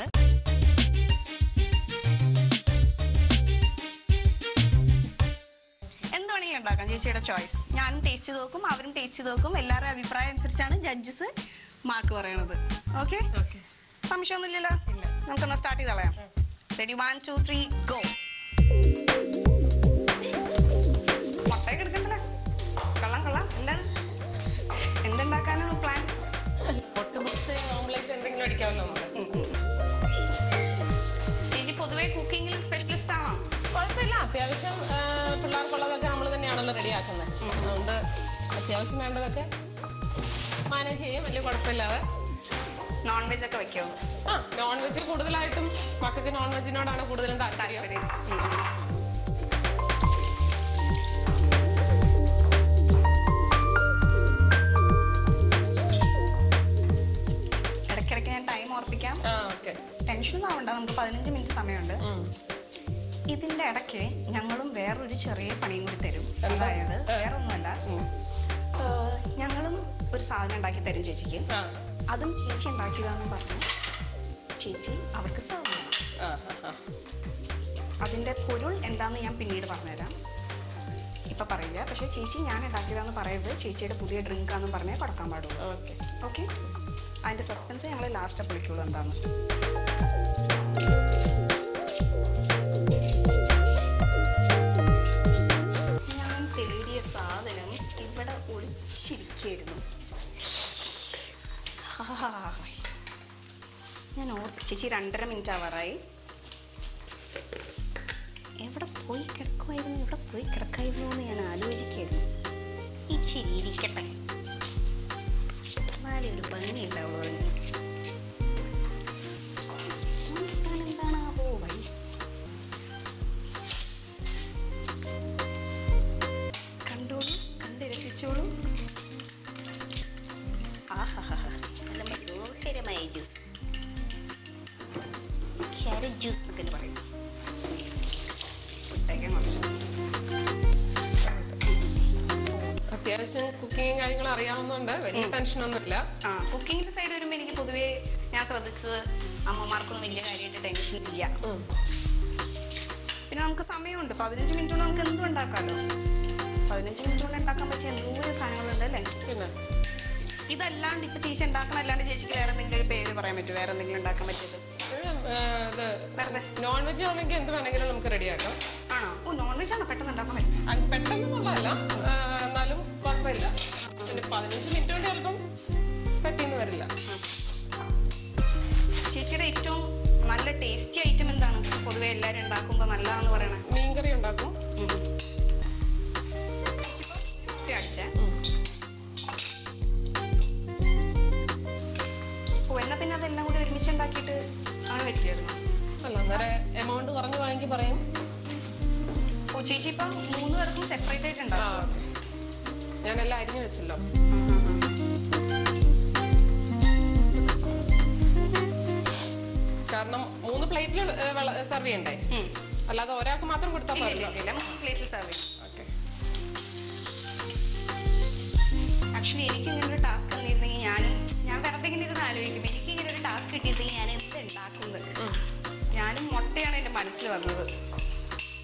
പോവാണ്. എന്ത് വേണമെങ്കിലും ഉണ്ടാക്കാം, ചേച്ചിയുടെ ചോയ്സ്. ഞാനും ടേസ്റ്റ് ചെയ്ത് നോക്കും, അവരും ടേസ്റ്റ് ചെയ്ത് നോക്കും. എല്ലാവരുടെ അഭിപ്രായം അനുസരിച്ചാണ് ജഡ്ജസ് മാർക്ക് പറയണത്. ഓക്കെ, സംശയമൊന്നുമില്ലല്ലോ? നമുക്കൊന്ന് സ്റ്റാർട്ട് ചെയ്ത് കളയാം. Ready, 1 2 3 go. മുട്ടയൊക്കെ എടുക്കണ്ടല്ലേ? കള്ളം കള്ളം. എന്താണ്, എന്തുണ്ടാക്കാനാണ് പ്ലാൻ? ചേച്ചി പൊതുവെ കുക്കിങ്ങിലും സ്പെഷ്യലിസ്റ്റ് ആണോ? കുഴപ്പമില്ല, അത്യാവശ്യം പിള്ളേർക്കുള്ളതൊക്കെ നമ്മൾ തന്നെയാണല്ലോ റെഡിയാക്കുന്നത്. അതുകൊണ്ട് അത്യാവശ്യം വേണ്ടതൊക്കെ മാനേജ് ചെയ്യും, വലിയ കുഴപ്പമില്ലാതെ. നോൺ വെജ് ഒക്കെ വെക്കോ? നോൺ വെജ് കൂടുതലായിട്ടും മക്കൾക്ക് നോൺ വെജിനോടാണ് കൂടുതലും താല്പര്യം. ഇടയ്ക്കിടയ്ക്ക് ഞാൻ ടൈം ഓർപ്പിക്കാം. ടെൻഷനൊന്നും ആവണ്ട, നമുക്ക് 15 മിനിറ്റ് സമയമുണ്ട്. ഇതിന്റെ ഇടയ്ക്ക് ഞങ്ങളും വേറൊരു ചെറിയ പണിയും കൂടി തരും. അതായത് വേറൊന്നുമല്ല, ഞങ്ങളും ഒരു സാധനം ഉണ്ടാക്കി തരും ചേച്ചിക്ക്. അതും ചേച്ചി ഉണ്ടാക്കിയതാണെന്ന് പറഞ്ഞു ചേച്ചി അവർക്ക് സെർവ് ചെയ്യണം. അതിന്റെ പൊരുൾ എന്താണെന്ന് ഞാൻ പിന്നീട് പറഞ്ഞുതരാം, ഇപ്പൊ പറയില്ല. പക്ഷെ ചേച്ചി ഞാൻ ഉണ്ടാക്കിയതാന്ന് പറയരുത്, ചേച്ചിയുടെ പുതിയ ഡ്രിങ്ക് ആണെന്ന് പറഞ്ഞേ കൊടുക്കാൻ പാടുള്ളൂ. ഓക്കെ, അതിന്റെ സസ്പെൻസ് ഞങ്ങൾ ലാസ്റ്റ് വിളിക്കുള്ളൂ എന്താണ്. ഞാൻ തേടിയ സാധനം ഇവിടെ ഒളിച്ചിരിക്കുന്നു. ഞാൻ ഓർത്ത് ചേച്ചി 2.5 മിനിറ്റ് ആവാറായി. എവിടെ പോയി കിടക്കായിരുന്നു എന്ന് ഞാൻ ആലോചിക്കായിരുന്നു. ഈ ചിരി ഇരിക്കട്ടെ, എന്നാലേ ഒരു ഭംഗി ഉണ്ടാവുള്ളൂ. എന്താണാവോ വഴി? കണ്ടോളൂ, കണ്ട് രസിച്ചോളൂ. നല്ല മനോഹരമായ ജ്യൂസ്, ക്യാരറ്റ് ജ്യൂസ് എന്നൊക്കെ പറയും. അത്യാവശ്യം കുക്കിങ്ങും കാര്യങ്ങളും അറിയാവുന്നതുകൊണ്ട് വലിയ ടെൻഷനൊന്നുമില്ല. കുക്കിങ്ങിന്റെ സൈഡ് വരുമ്പോൾ എനിക്ക് പൊതുവേ ഞാൻ ശ്രദ്ധിച്ചത് അമ്മമാർക്കൊന്നും വലിയ കാര്യമായിട്ട് ടെൻഷൻ ഇല്ല. പിന്നെ നമുക്ക് സമയമുണ്ട്, 15 മിനിറ്റ് കൊണ്ട് നമുക്ക് എന്തും ഉണ്ടാക്കാമല്ലോ. 15 മിനിറ്റ് കൊണ്ട് ഉണ്ടാക്കാൻ പറ്റിയ എന്തോരം സാധനങ്ങളുണ്ട് അല്ലേ? പിന്നെ ഇതല്ലാണ്ട് ഇപ്പൊ ചേച്ചി ഉണ്ടാക്കണം, അല്ലാണ്ട് ചേച്ചിക്ക് വേറെ എന്തെങ്കിലും ഒരു പേര് പറയാൻ പറ്റുമോ? വേറെ എന്തെങ്കിലും ഉണ്ടാക്കാൻ പറ്റിയത്? നോൺ വെജ് ആണെങ്കിൽ എന്ത് വേണമെങ്കിലും നമുക്ക് റെഡിയാക്കാം. ആണോ? ഓ, നോൺ വെജ് ആണോ പെട്ടെന്ന് ഉണ്ടാക്കാൻ പറ്റും? പെട്ടെന്നൊന്നുള്ളതല്ല, എന്നാലും കുഴപ്പമില്ല. പിന്നെ 15 മിനിറ്റ് കൊണ്ട് ചിലപ്പം പറ്റിയെന്ന് വരില്ല. ചേച്ചിയുടെ ഏറ്റവും നല്ല ടേസ്റ്റി ഐറ്റം എന്താണ്? പൊതുവെ എല്ലാവരും ഉണ്ടാക്കുമ്പോൾ നല്ലതാന്ന് പറയണേ. മീൻകറി ഉണ്ടാക്കും. അടിച്ചേ എന്നാ പിന്നെ അതെല്ലാം കൂടി ഒരുമിച്ച് ഉണ്ടാക്കിയിട്ട് അങ്ങനെ വെക്കായിരുന്നു. അല്ല, അന്നേരം എമൗണ്ട് കുറഞ്ഞ് വാങ്ങി പറയും. ഓ, ചേച്ചി ഇപ്പം 3 പേർക്കും സെപ്പറേറ്റ് ആയിട്ടുണ്ടാവും. ഞാനെല്ലാം അരിഞ്ഞു വെച്ചല്ലോ. കാരണം 3 പ്ലേറ്റിൽ സെർവ് ചെയ്യണ്ടേ, അല്ലാതെ ഒരാൾക്ക് മാത്രം കൊടുത്താൽ പാടില്ല. 3 പ്ലേറ്റിൽ സെർവ് ചെയ്യും. ആക്ച്വലി എനിക്ക് ഇങ്ങനെ ഒരു ടാസ്ക് തന്നിരുന്നെങ്കിൽ ഞാൻ വെറുതെ ഇങ്ങനെ ഇരുന്ന് ആലോചിക്കും, എനിക്ക് ഇങ്ങനെ ഒരു ടാസ്ക് കിട്ടിയിരുന്നെങ്കിൽ ഞാൻ എന്ത് ഉണ്ടാക്കുന്നത്. ഞാനും മുട്ടയാണ് എൻ്റെ മനസ്സിൽ വന്നത്.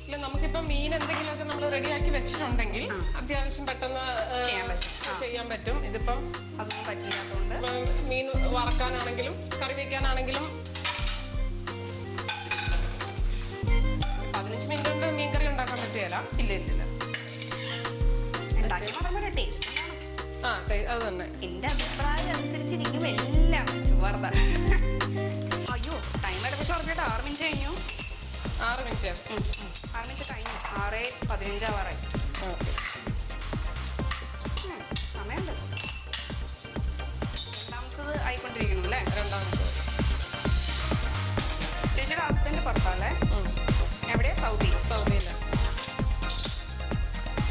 ഇല്ല, നമുക്കിപ്പം മീൻ എന്തെങ്കിലുമൊക്കെ നമ്മൾ റെഡിയാക്കി വെച്ചിട്ടുണ്ടെങ്കിൽ അത്യാവശ്യം പെട്ടെന്ന് ചെയ്യാൻ പറ്റും. ഇതിപ്പം അതൊന്നും പറ്റില്ലാത്തതുകൊണ്ട് മീൻ വറക്കാനാണെങ്കിലും കറി വെക്കാനാണെങ്കിലും 15 മിനിറ്റ് കൊണ്ട് മീൻ കറി ഉണ്ടാക്കാൻ പറ്റുകയില്ല. ഇല്ല, ഉണ്ടാക്കി പറയുമ്പോൾ ടേസ്റ്റ്. അത് തന്നെ എന്റെ അഭിപ്രായം അനുസരിച്ചിരിക്കും എല്ലാം. വെറുതെ അയ്യോ, ടൈം എടുപ്പിച്ച് പറഞ്ഞിട്ട് 6 മിനിറ്റ് കഴിഞ്ഞു. 6 മിനിറ്റ് കഴിഞ്ഞു. 6:15 ആവാറായി. സമയമുണ്ട്. രണ്ടാമത്തത് ആയിക്കൊണ്ടിരിക്കുന്നു അല്ലേ? രണ്ടാമത്തത്. ചേച്ചിയുടെ ഹസ്ബൻഡ് പുറത്തല്ലേ? എവിടെയാ? സൗദിയില്ല.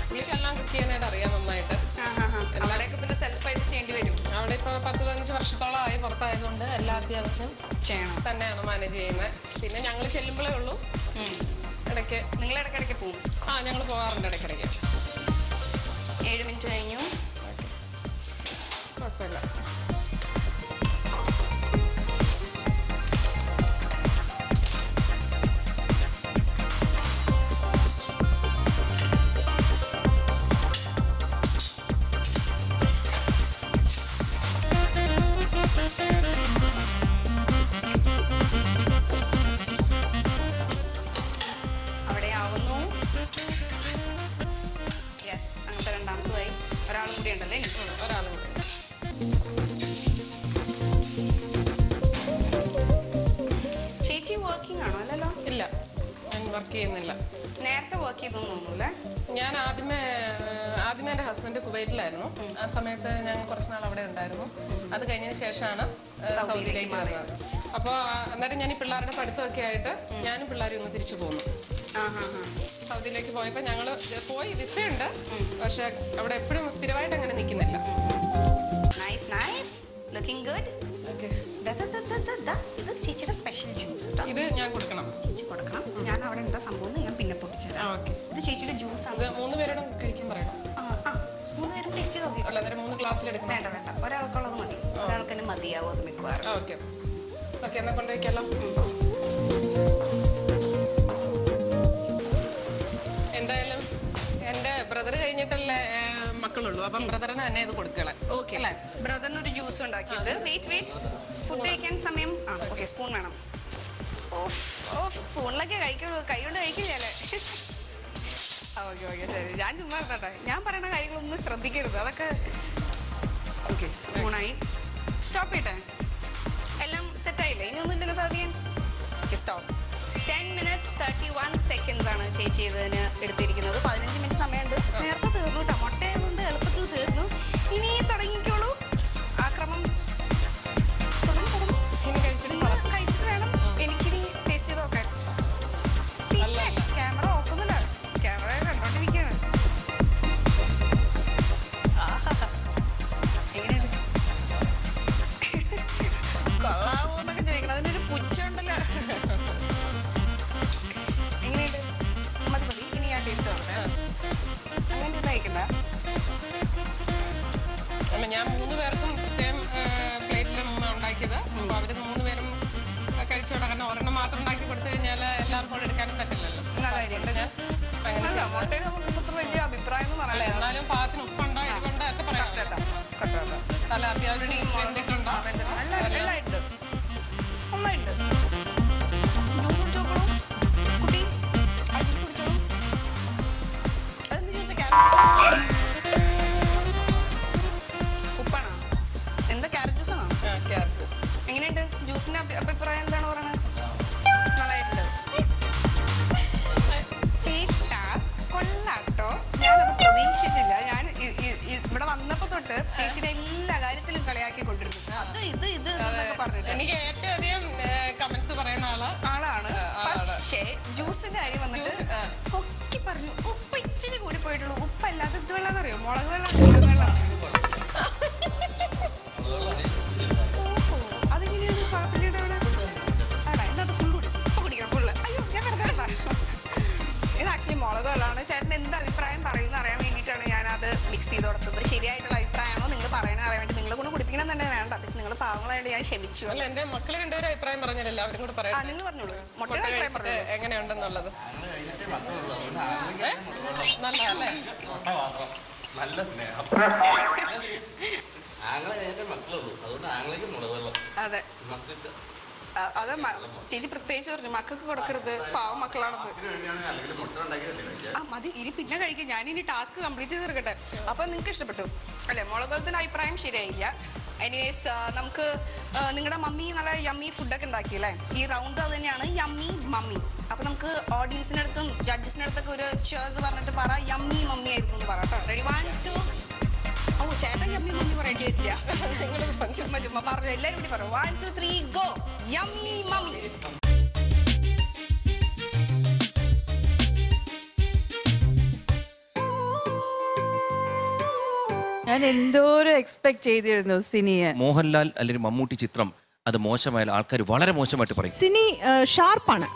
പുള്ളിക്കെല്ലാം കുക്ക് ചെയ്യാനായിട്ട് അറിയാം നന്നായിട്ട്. അവിടെയൊക്കെ പിന്നെ സെൽഫായിട്ട് ചെയ്യേണ്ടി വരും. അവിടെ ഇപ്പോൾ 10-15 വർഷത്തോളമായി പുറത്തായതുകൊണ്ട് എല്ലാം അത്യാവശ്യം ചെയ്യണം തന്നെയാണ് മാനേജ് ചെയ്യുന്നത്. പിന്നെ ഞങ്ങൾ ചെല്ലുമ്പോഴേ ഉള്ളൂ ഇടയ്ക്ക്. നിങ്ങൾ ഇടയ്ക്കിടയ്ക്ക് പോകും? ഞങ്ങൾ പോകാറുണ്ട് ഇടയ്ക്കിടയ്ക്ക്. 7 മിനിറ്റ് കഴിഞ്ഞു. കുഴപ്പമില്ല. ചെയ്യുന്നില്ല. നേരത്തെ വർക്ക് ചെയ്തു തോന്നുന്നു. ഞാൻ ആദ്യമേ എൻ്റെ ഹസ്ബൻഡ് കുവൈറ്റിലായിരുന്നു. ആ സമയത്ത് ഞാൻ കുറച്ച് നാൾ അവിടെ ഉണ്ടായിരുന്നു. അത് കഴിഞ്ഞതിന് ശേഷമാണ് സൗദിയിലേക്ക് വരുന്നത്. അപ്പോൾ അന്നേരം ഞാൻ ഈ പിള്ളേരുടെ പഠിത്തമൊക്കെ ആയിട്ട് ഞാനും പിള്ളേരും ഇങ്ങ് തിരിച്ചു പോന്നു. സൗദിയിലേക്ക് പോയപ്പോൾ ഞങ്ങൾ പോയി വിസയുണ്ട്, പക്ഷെ അവിടെ എപ്പോഴും സ്ഥിരമായിട്ട് അങ്ങനെ നിൽക്കുന്നില്ല. ചേച്ചിയുടെ സ്പെഷ്യൽ ജ്യൂസ് ഇത് ഞാൻ കൊടുക്കണം. ചേച്ചി കൊടുക്കണം. ഞാൻ അവിടെ എന്താ സംഭവം ഞാൻ പിന്നെ പൊട്ടിച്ചേരാം. ഇത് ചേച്ചിയുടെ ജ്യൂസ് ആണ്. 3 പേരോട് കഴിക്കാൻ പറയണം. 3 പേരും ടേസ്റ്റ് ചെയ്ത് നോക്കി. അല്ല, അന്നേരം 3 ഗ്ലാസ്സിലെടുക്കണം. വേണ്ട വേണ്ട, ഒരാൾക്കുള്ളത് മതി. ഒരാൾക്ക് തന്നെ മതിയാവും അത് മിക്കവാറും. ഓക്കെ ഓക്കെ, എന്നാൽ കൊണ്ടുവയ്ക്കാമല്ലോ. എന്തായാലും എൻ്റെ ബ്രദർ കഴിഞ്ഞിട്ടല്ലേ മക്കളുള്ളൂ, അപ്പം ബ്രദറിന് തന്നെ ഇത് കൊടുക്കളെ. ഓക്കെ അല്ലേ? ബ്രദറിന് ഒരു ജ്യൂസ് ഉണ്ടാക്കിയിട്ട് വെയിറ്റ് ഫുഡ് കഴിക്കാൻ സമയം. ഓക്കെ, സ്പൂൺ വേണം. സ്പൂണിലൊക്കെ കഴിക്കുള്ളൂ, കൈ കൊണ്ട് കഴിക്കില്ലല്ലേ? ഓക്കെ ഓക്കെ, ശരി. ഞാൻ ചുമ്മാ ഇരുന്നോട്ടെ. ഞാൻ പറയുന്ന കാര്യങ്ങളൊന്നും ശ്രദ്ധിക്കരുത്, അതൊക്കെ. ഓക്കെ, സ്പൂണായി. സ്റ്റോപ്പ് ചെയ്യട്ടെ? എല്ലാം സെറ്റായില്ലേ? ഇനി ഒന്നും ഇല്ലല്ലോ സെർവ് ചെയ്യാൻ? Okay, stop. 10 minutes 31 seconds ആണ് ചേച്ചി ഇതിന് എടുത്തിരിക്കുന്നത്. 15 മിനിറ്റ് സമയമുണ്ട്. നേരത്തെ തീർന്നു കേട്ടോ, മുട്ടയായതുകൊണ്ട് എളുപ്പത്തിൽ തീർന്നു. ഇനി തുടങ്ങിക്കോളൂ ആ ക്രമം. കഴിച്ചിട്ട് വേണം എനിക്കിനി ടേസ്റ്റ് ചെയ്ത് നോക്കാൻ. ക്യാമറ ഓഫൊന്നുമില്ല, ക്യാമറ കണ്ടോണ്ടിരിക്കുകയാണ്. എങ്ങനെയുണ്ട്? കൊള്ളാവോ എന്നൊക്കെ ചോദിക്കണം, അതിനൊരു പുച്ഛമുണ്ടല്ലോ. എങ്ങനെയുണ്ട്? മതി മതി, ഇനി ഞാൻ ടേസ്റ്റ് നോക്കട്ടെ. അങ്ങനെ കഴിക്കണ്ട. ഞാൻ 3 പേർക്കും പ്രത്യേകം പ്ലേറ്റിലും ഉണ്ടാക്കിയത്. അപ്പോൾ അവർ 3 പേരും കഴിച്ചു തുടങ്ങുന്ന ഒരെണ്ണം മാത്രം ഉണ്ടാക്കി കൊടുത്തു കഴിഞ്ഞാൽ എല്ലാവർക്കും കൂടെ എടുക്കാനും പറ്റില്ലല്ലോ. അതുകൊണ്ട് ഞാൻ മുട്ടയിൽ നമുക്ക് അത്ര വലിയ അഭിപ്രായം എന്ന് പറയാം. എന്നാലും പാകത്തിന് ഉപ്പുണ്ടോ ഇതുകൊണ്ട് ഒക്കെ പറയാം. നല്ല അത്യാവശ്യം വെന്തിട്ടുണ്ടോ? എല്ലാം ഉണ്ട്. ഒന്നുണ്ട്. ജ്യൂസ് കുടിച്ചോളൂ കുട്ടി, ആ ജ്യൂസ് കുടിച്ചോളൂ. അതെന്ത് ജ്യൂസ്? ഉപ്പാണോ? എന്താ, ക്യാരറ്റ് ജ്യൂസാണോ? എങ്ങനെയുണ്ട് ജ്യൂസിന്റെ അഭിപ്രായം? എന്താണ് പറയുന്നത്? നല്ലതായിട്ടുണ്ട്. ചേട്ടാ കൊള്ളാട്ടോ, ഞാനത് പ്രതീക്ഷിച്ചില്ല. ഞാൻ ഇവിടെ വന്നപ്പോ തൊട്ട് ചേച്ചിയുടെ എല്ലാ കാര്യത്തിലും കളിയാക്കിക്കൊണ്ടിരുന്നു. അത് ഇത് ഇത് എന്നൊക്കെ പറഞ്ഞിട്ട് എനിക്ക് ഏറ്റവും അധികം കമന്റ്സ് പറയുന്ന ആളാണ്. പക്ഷേ ജ്യൂസിന്റെ കാര്യം വന്നിട്ട് പൊക്കി പറഞ്ഞു, ഉപ്പ് ഇച്ചിരി കൂടി പോയിട്ടുള്ളൂ. ഉപ്പല്ലാതെ ഇത് വെള്ളമെന്നറിയോ? മുളക് വെള്ളം. അതെങ്ങനെയാണ് പാപ്പലിയുടെ അവിടെ? ആടാ, എന്താ ഫുൾ ഉപ്പ് കുടിക്കണം, ഫുള്ള്. അയ്യോ, ഞാൻ കിടക്കണ്ട. ഇത് ആക്ച്വലി മുളക് വെള്ളമാണ്. ചേട്ടൻ എന്ത് അഭിപ്രായം പറയുമെന്ന് അറിയാൻ വേണ്ടിയിട്ടാണ് ഞാനത് മിക്സ് ചെയ്ത് കൊടുത്തത്. ശരിയായിട്ടുള്ള അഭിപ്രായമാണോ നിങ്ങൾ പറയണത് അറിയാൻ വേണ്ടി. നിങ്ങളെ കൊണ്ട് കുടിപ്പിക്കണം തന്നെ വേണ്ട, പക്ഷെ നിങ്ങൾ പാവങ്ങളായിട്ട് ഞാൻ ക്ഷമിച്ചു. അല്ല, എന്റെ മക്കള് 2 പേരും അഭിപ്രായം പറഞ്ഞല്ലോ, അവരും കൂടെ പറയാം. നിങ്ങൾ പറഞ്ഞോളൂ, മുട്ടയുടെ അഭിപ്രായം പറഞ്ഞു എങ്ങനെയുണ്ടെന്നുള്ളത്. നല്ലതല്ലേ? നല്ല സ്നേഹം. അതെ അതെ, ചേച്ചി പ്രത്യേകിച്ച് പറഞ്ഞു മക്കൾക്ക് കൊടുക്കരുത്, പാവം മക്കളാണത്. ആ മതി, ഇനി പിന്നെ കഴിക്കാം. ഞാനിനി ടാസ്ക് കംപ്ലീറ്റ് ചെയ്ത് തീർക്കട്ടെ. അപ്പം നിങ്ങൾക്ക് ഇഷ്ടപ്പെട്ടു അല്ലേ? മുളക് വെള്ളത്തിൻ്റെ അഭിപ്രായം ശരിയായില്ല. എനിവേസ്, നമുക്ക് നിങ്ങളുടെ മമ്മി നല്ല യമ്മി ഫുഡൊക്കെ ഉണ്ടാക്കിയല്ലേ? ഈ റൗണ്ട് അത് തന്നെയാണ്, യമ്മി മമ്മി. അപ്പം നമുക്ക് ഓഡിയൻസിൻ്റെ അടുത്തും ജഡ്ജസിൻ്റെ അടുത്തൊക്കെ ഒരു ചേഴ്സ് പറഞ്ഞിട്ട് പറ, യമ്മി മമ്മി ആയിരുന്നു എന്ന് പറ കേട്ടോ. റെഡി? 1 2. ഓ, ചേട്ടൻ യമ്മി മമ്മി പറയേണ്ടി വരില്ല, ചുമ്മാ ചുമ്മാ പറഞ്ഞു. എല്ലാവരും കൂടി പറയും. 1 2 3 ഗോ. Yummy mummy. ഞാൻ എന്തോരം എക്സ്പെക്ട് ചെയ്തിരുന്നു സിനിയെ. മോഹൻലാൽ അല്ലെങ്കിൽ മമ്മൂട്ടി ചിത്രം അത് മോശമായാൽ ആൾക്കാർ വളരെ മോശമായിട്ട് പറയും. സിനി ഷാർപ്പാണ്.